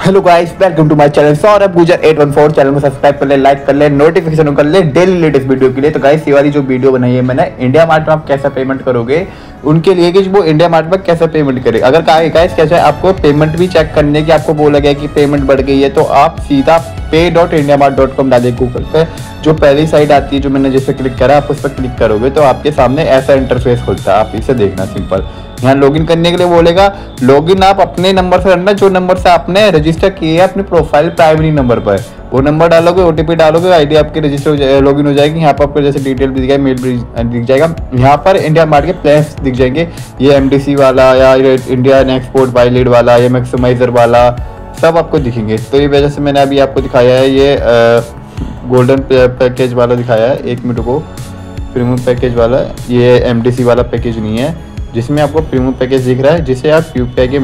Hello guys, welcome to my channel Saurabh Gujar 814। Channel को subscribe कर ले, लाइक कर ले, नोटिफिकेशन कर ले डेली लेटेस्ट वीडियो के लिए। तो गाइस, ये वाली जो वीडियो बनाई है मैंने इंडिया मार्ट में आप कैसा पेमेंट करोगे उनके लिए कि वो इंडिया मार्ट में कैसे पेमेंट करे। अगर गाइस कैसे आपको पेमेंट भी चेक करने की आपको बोला गया कि पेमेंट बढ़ गई है, तो आप सीधा pay.indiamart.com डालिए गूगल पे। जो पहली साइट आती है जो मैंने जैसे क्लिक करा, आप उस पर क्लिक करोगे तो आपके सामने ऐसा इंटरफेस खुलता है। आप इसे देखना सिंपल। यहाँ लॉगिन करने के लिए बोलेगा, लॉगिन आप अपने नंबर से करना जो नंबर से आपने रजिस्टर किया है अपनी प्रोफाइल प्राइमरी नंबर पर। वो नंबर डालोगे, ओटीपी डालोगे, आईडी आपकी रजिस्टर लॉगिन हो जाएगी। यहाँ पर आपको जैसे डिटेल भी दिखाएगा, मेल भी दिख जाएगा। यहाँ पर इंडिया मार्ट के प्लान्स दिख जाएंगे, ये एमडीसी वाला या इंडियन एक्सपोर्ट वाइलेट वाला या मैक्सिमाइजर वाला सब आपको दिखेंगे। तो ये वजह से मैंने अभी आपको दिखाया है, ये गोल्डन पैकेज वाला दिखाया है। एक मिनट को, प्रीमियम पैकेज वाला, ये एमडीसी वाला पैकेज नहीं है जिसमें आपको प्रीमियम पैकेज दिख रहा है, जिसे आप यूपीआई के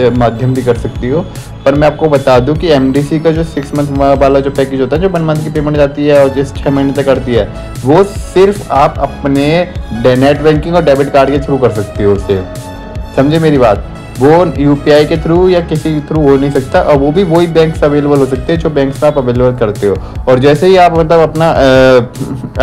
माध्यम भी कर सकती हो। पर मैं आपको बता दूं कि एमडीसी का जो 6 मंथ वाला जो पैकेज होता है, जो 1 मंथ की पेमेंट जाती है और जिस 6 महीने तक करती है, वो सिर्फ आप अपने नेट बैंकिंग और डेबिट कार्ड के थ्रू कर सकती हो। उससे समझे मेरी बात, वो यूपीआई के थ्रू या किसी के थ्रू हो नहीं सकता। और वो भी वही बैंक्स अवेलेबल हो सकते हैं जो बैंक्स में आप अवेलेबल करते हो। और जैसे ही आप मतलब अपना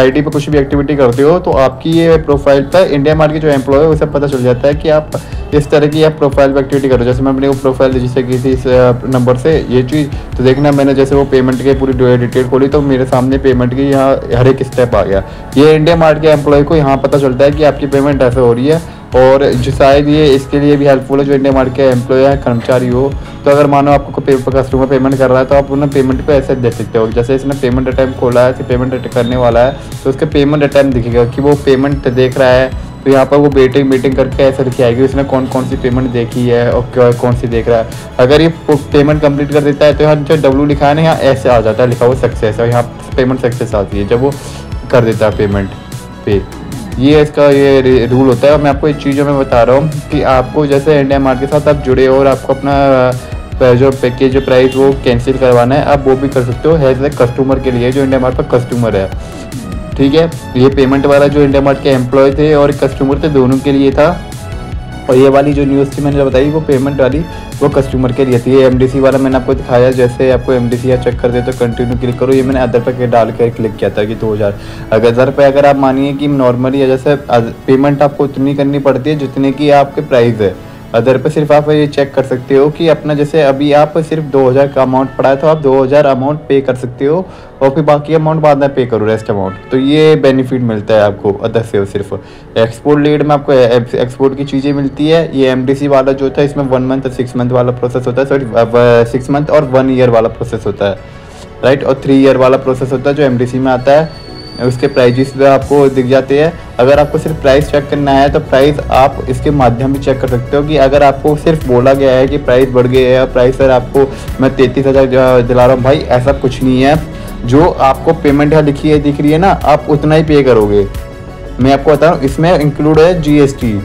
आईडी पे कुछ भी एक्टिविटी करते हो तो आपकी ये प्रोफाइल पर इंडिया मार्ट के जो एम्प्लॉय है उसे पता चल जाता है कि आप इस तरह की आप प्रोफाइल पर एक्टिविटी करो। जैसे मैं अपनी वो प्रोफाइल रजिस्टर की थी इस नंबर से, ये चीज़ तो देखना, मैंने जैसे वो पेमेंट की पूरी डिटेल खोली तो मेरे सामने पेमेंट की यहाँ हर एक स्टेप आ गया। ये इंडिया मार्ट के एम्प्लॉय को यहाँ पता चलता है कि आपकी पेमेंट ऐसे हो रही है। और जो शायद ये इसके लिए भी हेल्पफुल है जो इंडिया मार्ट के एम्प्लॉय है, कर्मचारी हो। तो अगर मानो आपको कस्टमर पेमेंट कर रहा है तो आप उन्हें पेमेंट पे ऐसे देख सकते हो। जैसे इसने पेमेंट अटैम्प्ट खोला है, तो पेमेंट करने वाला है तो उसके पेमेंट अटैम्प्ट दिखेगा कि वो पेमेंट देख रहा है। तो यहाँ पर वो मीटिंग करके ऐसे लिखी आएगी उसने कौन कौन सी पेमेंट देखी है और कौन सी देख रहा है। अगर ये पेमेंट कंप्लीट कर देता है तो यहाँ जो डब्ल्यू लिखा है ना, यहाँ ऐसे आ जाता है लिखा हुआ सक्सेस, और यहाँ पेमेंट सक्सेस आती है जब वो कर देता है पेमेंट पे। ये इसका ये रूल होता है। और मैं आपको एक चीज़ मैं बता रहा हूँ कि आपको जैसे इंडिया मार्ट के साथ आप जुड़े हो और आपको अपना जो पैकेज जो प्राइस वो कैंसिल करवाना है, आप वो भी कर सकते हो एज ए कस्टमर के लिए जो इंडिया मार्ट पर कस्टमर है। ठीक है, ये पेमेंट वाला जो इंडिया मार्ट के एम्प्लॉय थे और कस्टमर थे, दोनों के लिए था। और ये वाली जो न्यूज़ थी मैंने बताई, वो पेमेंट वाली वो कस्टमर के लिए थी। ये एमडीसी वाला मैंने आपको दिखाया, जैसे आपको एमडीसी या चेक कर दे तो कंटिन्यू क्लिक करो। ये मैंने अदर पे डाल कर क्लिक किया था कि 2000 अदर पे अगर आप मानिए कि नॉर्मली या जैसे पेमेंट आपको उतनी करनी पड़ती है जितने की आपके प्राइस है। अदर पे सिर्फ आप ये चेक कर सकते हो कि अपना जैसे अभी आप सिर्फ 2000 का अमाउंट पड़ा है तो आप 2000 अमाउंट पे कर सकते हो और फिर बाकी अमाउंट बाद में पे करो, रेस्ट अमाउंट। तो ये बेनिफिट मिलता है आपको अदर से। सिर्फ एक्सपोर्ट लीड में आपको एक्सपोर्ट की चीज़ें मिलती है। ये एमडीसी वाला जो था इसमें 1 मंथ और 6 मंथ वाला प्रोसेस होता है, सॉरी 6 मंथ और 1 ईयर वाला प्रोसेस होता है, राइट। और 3 ईयर वाला प्रोसेस होता है जो एमडीसी में आता है। उसके प्राइजेस भी आपको दिख जाते हैं। अगर आपको सिर्फ प्राइस चेक करना है तो प्राइस आप इसके माध्यम भी चेक कर सकते हो कि अगर आपको सिर्फ बोला गया है कि प्राइस बढ़ गई है, प्राइस सर आपको मैं 33,000 दिला रहा हूँ, भाई ऐसा कुछ नहीं है। जो आपको पेमेंट यहाँ लिखी है दिख रही है ना, आप उतना ही पे करोगे। मैं आपको बता रहा हूँ इसमें इंक्लूड है जीएसटी।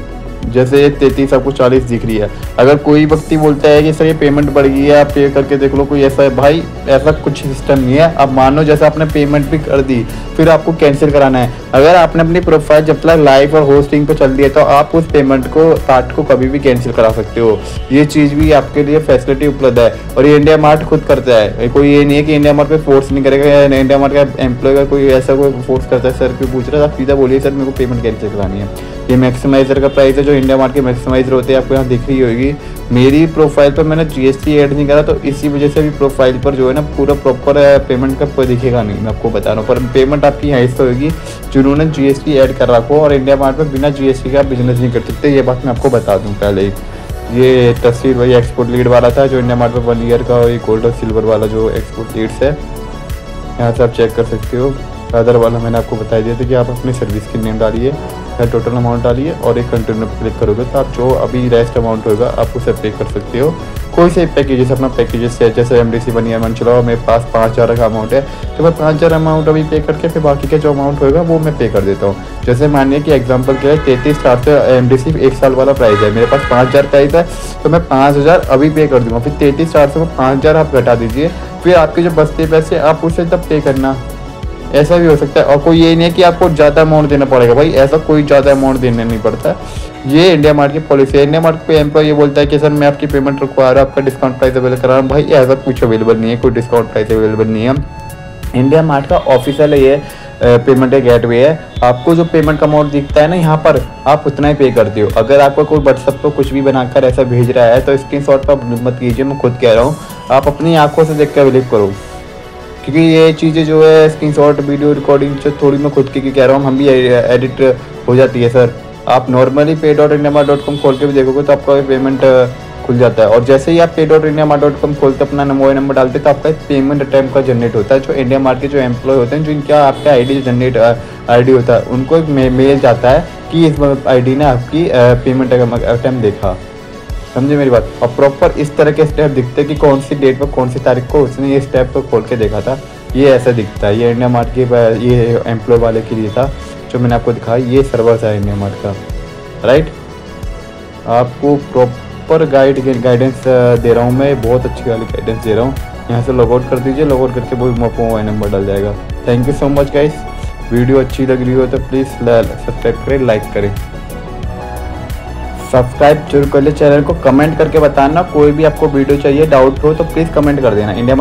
जैसे 33 आपको 40 दिख रही है। अगर कोई व्यक्ति बोलता है कि सर ये पेमेंट बढ़ गई है, आप पे करके देख लो, कोई ऐसा है, भाई ऐसा कुछ सिस्टम नहीं है। अब मान लो जैसे आपने पेमेंट भी कर दी फिर आपको कैंसिल कराना है। अगर आपने अपनी प्रोफाइल जब तक लाइव और होस्टिंग पे चल दी है तो आप उस पेमेंट को पार्ट को कभी भी कैंसिल करा सकते हो। ये चीज़ भी आपके लिए फैसिलिटी उपलब्ध है और ये इंडिया मार्ट खुद करता है। कोई ये नहीं है कि इंडिया मार्ट पे फोर्स नहीं करेगा। इंडिया मार्ट का एम्प्लॉय का कोई ऐसा कोई फोर्स करता है, सर क्यों पूछ रहे हैं, आप सीधा बोलिए सर मेरे को पेमेंट कैंसिल करानी है। ये मैक्सिमाइजर का प्राइस है जो इंडिया मार्ट के मैक्सिमाइजर होते हैं, आपको यहाँ दिख रही होगी। मेरी प्रोफाइल पर मैंने जीएसटी ऐड नहीं करा तो इसी वजह से भी प्रोफाइल पर जो है ना पूरा प्रॉपर पेमेंट का दिखेगा नहीं। मैं आपको बता रहा हूँ, पर पेमेंट आपकी यहाँ इससे होगी जिन्होंने जीएसटी ऐड कर रखो। और इंडिया मार्ट में बिना जीएसटी का आप बिजनेस नहीं कर सकते, ये बात मैं आपको बता दूँ पहले ही। ये तस्वीर वही एक्सपोर्ट लीड वाला था जो इंडिया मार्ट में 1 ईयर का, ये गोल्ड और सिल्वर वाला जो एक्सपोर्ट लीड्स है, यहाँ से आप चेक कर सकते हो। अदर वाला मैंने आपको बता दिया था कि आप अपनी सर्विस की नेम डालिए, टोटल अमाउंट डालिए और एक कंटिन्यू पर क्लिक करोगे तो आप जो अभी रेस्ट अमाउंट होगा आप उसे पे कर सकते हो। कोई से पैकेजेस अपना पैकेजेस है, जैसे एमडीसी बनी है, मन चलाओ मेरे पास 5000 का अमाउंट है तो मैं 5000 अमाउंट अभी पे करके फिर बाकी का जो अमाउंट होगा वो मैं पे कर देता हूँ। जैसे मानिए कि एग्जांपल क्या है, 33 स्टार से एमडीसी 1 साल वाला प्राइस है, मेरे पास 5000 प्राइस है तो मैं 5000 अभी पे कर दूँगा। फिर 33 स्टार से 5000 आप घटा दीजिए, फिर आपके जो बचते पैसे आप उसे तब पे करना। ऐसा भी हो सकता है। और कोई ये नहीं है कि आपको ज़्यादा अमाउंट देना पड़ेगा भाई, ऐसा कोई ज़्यादा अमाउंट देना नहीं पड़ता। ये इंडिया मार्ट की पॉलिसी है। इंडिया मार्ट पे एम्प्लॉय ये बोलता है कि सर मैं आपकी पेमेंट रखवा रहा हूँ, आपका डिस्काउंट प्राइस अवेलेबल करा रहा हूँ, भाई ऐसा कुछ अवेलेबल नहीं है, कोई डिस्काउंट प्राइस अवेलेबल नहीं है। इंडिया मार्ट का ऑफिशियल ये पेमेंट गेटवे है। आपको जो पेमेंट का अमाउंट दिखता है ना यहाँ पर, आप उतना ही पे करते हो। अगर आपको कोई व्हाट्सएप पर कुछ भी बनाकर ऐसा भेज रहा है तो स्क्रीनशॉट पर मत कीजिए, मैं खुद कह रहा हूँ, आप अपनी आंखों से देख कर बिलीव करो, क्योंकि ये चीज़ें जो है स्क्रीनशॉट वीडियो रिकॉर्डिंग जो थोड़ी मैं खुद की कह रहा हूँ, हम भी एडिट हो जाती है सर। आप नॉर्मली pay.indiamart.com खोल के भी देखोगे तो आपका पेमेंट खुल जाता है। और जैसे ही आप pay.indiamart.com खोलते अपना मोबाइल नंबर डालते तो आपका पेमेंट अटैम्प्ट का जनरेट होता है। जो इंडिया मार्ट के जो एम्प्लॉय होते हैं, जो इनका आपका आईडी जनरेट आईडी होता है, उनको एक मेल जाता है कि इस आईडी ने आपकी पेमेंट अटैम्प्ट देखा। समझे मेरी बात। और प्रॉपर इस तरह के स्टेप दिखते हैं कि कौन सी डेट पर कौन सी तारीख को उसने ये स्टेप को खोल के देखा था। ये ऐसा दिखता है। ये इंडिया मार्ट के ये एम्प्लॉय वाले के लिए था जो मैंने आपको दिखाया। ये सर्वर था इंडिया मार्ट का, राइट। आपको प्रॉपर गाइडेंस दे रहा हूँ मैं, बहुत अच्छी वाली गाइडेंस दे रहा हूँ। यहाँ से लॉग आउट कर दीजिए, लॉग आउट करके वो मोबाइल नंबर डाल जाएगा। Thank you so much guys. Video अच्छी लग रही हो तो प्लीज़ सब्सक्राइब करें, लाइक करें, सब्सक्राइब जरूर कर ले चैनल को। कमेंट करके बताना कोई भी आपको वीडियो चाहिए, डाउट हो तो प्लीज़ कमेंट कर देना। इंडिया